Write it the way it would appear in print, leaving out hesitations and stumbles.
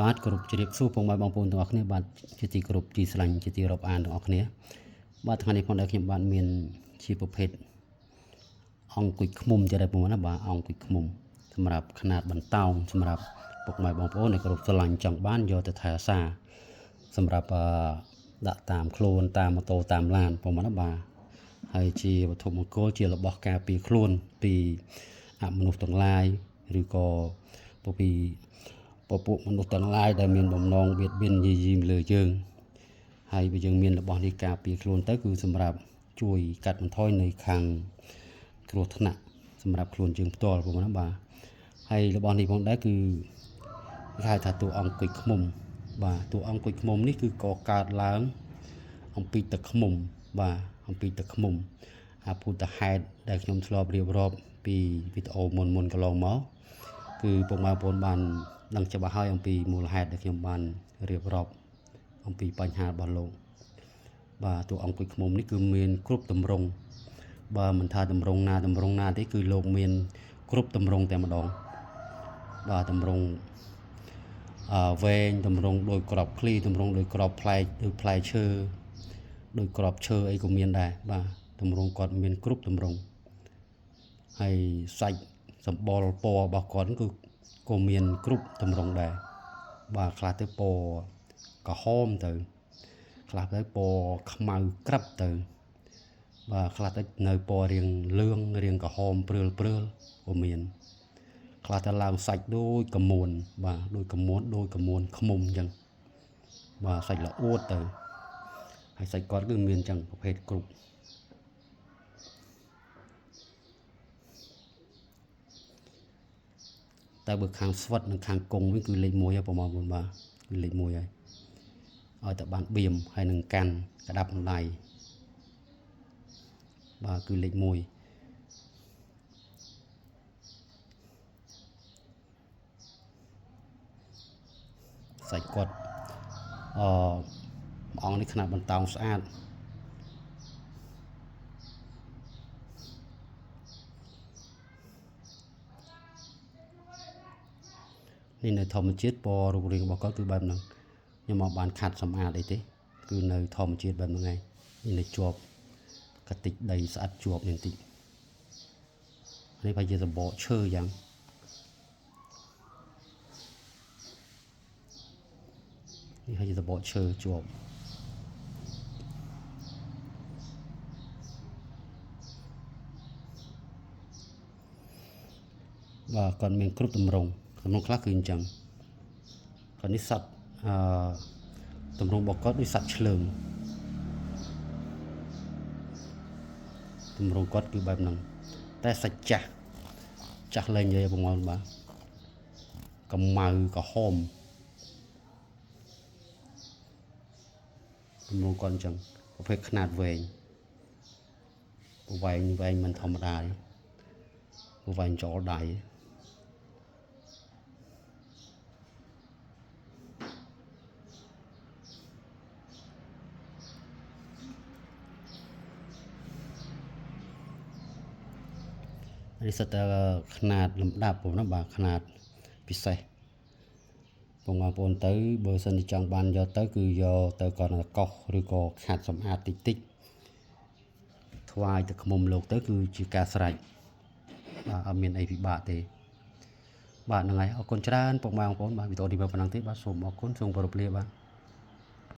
បាទគ្រប់ជ្រាបសួរពុកម៉ែបងប្អូនទាំងអស់គ្នាបាទជាទីគោរពទីស្រឡាញ់ជាទីរាប់អានទាំងអស់គ្នាបាទថ្ងៃនេះផងដែរខ្ញុំបាទមានជាប្រភេទអង្គគុយឃ្មុំចេះដែរបងណាបាទអង្គគុយឃ្មុំសម្រាប់ຂະຫນាតបន្តោងសម្រាប់ពុកម៉ែបងប្អូនដែលគោរពស្រឡាញ់ចង់បានយកទៅថែរក្សាសម្រាប់ដាក់តាមខ្លួនតាមម៉ូតូតាមឡានបងណាបាទហើយជាវត្ថុមង្គលជារបស់ការពារខ្លួនពីអមនុស្សទាំងឡាយឬក៏ពីពួកមនុស្សទាំងឡាយដែលមានបំណងបៀតបៀនយាយីលើយើងហើយបើយើងមានរបស់នេះការពារខ្លួនទៅគឺសម្រាប់ជួយកាត់បន្ថយនៅខាងគ្រោះថ្នាក់សម្រាប់ខ្លួនយើងផ្ទាល់បងណាបាទហើយរបស់នេះផងដែរគឺគេហៅថាតួអង្គគុយឃ្មុំបាទតួអង្គគុយឃ្មុំនេះគឺក៏កើតឡើងអំពីទឹកឃ្មុំបាទអំពីទឹកឃ្មុំអាពុទ្ធហេតុដែលខ្ញុំធ្លាប់រៀបរាប់ពីវីដេអូមុនកន្លងមកគឺពុកម៉ែបងប្អូនបានដឹងច្បាស់ហើយអំពីមូលហេតុដែលខ្ញុំបានរៀបរាប់អំពីបញ្ហារបស់លោកបាទតួអង្គគុយឃ្មុំនេះគឺមានគ្រប់ទម្រង់បើមិនថាទម្រង់ណាទេគឺលោកមានគ្រប់ទម្រង់តែម្ដងបាទទម្រង់វែងទម្រង់ដោយក្របឃ្លីទម្រង់ដោយក្របផ្លែដូចផ្លែឈើដោយក្របឈើអីក៏មានដែរបាទទម្រង់គាត់មានគ្រប់ទម្រង់ហើយសាច់សម្បុរពណ៌របស់គាត់គឺក៏មានគ្រប់ទម្រង់ដែរបាទខ្លះទៅពណ៌ក្រហមទៅខ្លះទៅពណ៌ខ្មៅក្រឹបទៅបាទខ្លះទៅនៅពណ៌រាងលឿងរាងក្រហមព្រើលក៏មានខ្លះទៅឡើងសាច់ដូចកមួនបាទដូចកមួនឃ្មុំអញ្ចឹងបាទសាច់ល្អួតទៅហើយសាច់គាត់គឺមានអញ្ចឹងប្រភេទគ្រប់តែបើខាងស្វិតនិងខាងកុងវិញគឺលេខ1ហើយប្រហែលបងបាទគឺលេខ1ហើយឲ្យតែបានបៀមហើយនឹងកាន់ក្តាប់ដៃបាទគឺលេខ1សាច់គាត់អង្គនេះຂະຫນាតបន្តោងស្អាតនេះនៅធម្មជាតិពណ៌រូបរាងរបស់គាត់គឺបែបហ្នឹងខ្ញុំមកបានខាត់សម្អាតអីទេគឺនៅធម្មជាតិបែបហ្នឹងឯងនេះនៅជាប់កតិចដីស្អិតជាប់នេះបន្តិចនេះប្រហែលជាសម្បកឈើយ៉ាងនេះហើយជាសម្បកឈើជាប់បាទគាត់មានគ្រប់ទម្រង់ក្នុងខ្លះគឺអញ្ចឹងគាត់នេះសត្វទម្រង់របស់គាត់ដូចសត្វឆ្លើងទម្រង់គាត់គឺបែបហ្នឹងតែសាច់ចាស់លែងនិយាយបងប្អូនបាទកម្មៅក្រហមទម្រង់គាត់អញ្ចឹងប្រភេទຂະຫນាតវែងមិនធម្មតាទេវែងចោលដៃនេះសិតតែຂະຫນាតលំដាប់បងណាបាទຂະຫນាតពិសេសបងប្អូនទៅបើសិនជាចង់បានយកទៅគឺយកទៅកោសឬក៏ខាត់សម្អាតតិចថ្វាយទឹកឃ្មុំលោកទៅគឺជាការស្រេចបាទអត់មានអីពិបាកទេបាទហ្នឹងហើយអរគុណច្រើនពុកម៉ែបងប្អូនបាទវីដេអូនេះប៉ុណ្ណឹងទេបាទសូមអរគុណសូមគោរពលាបាទ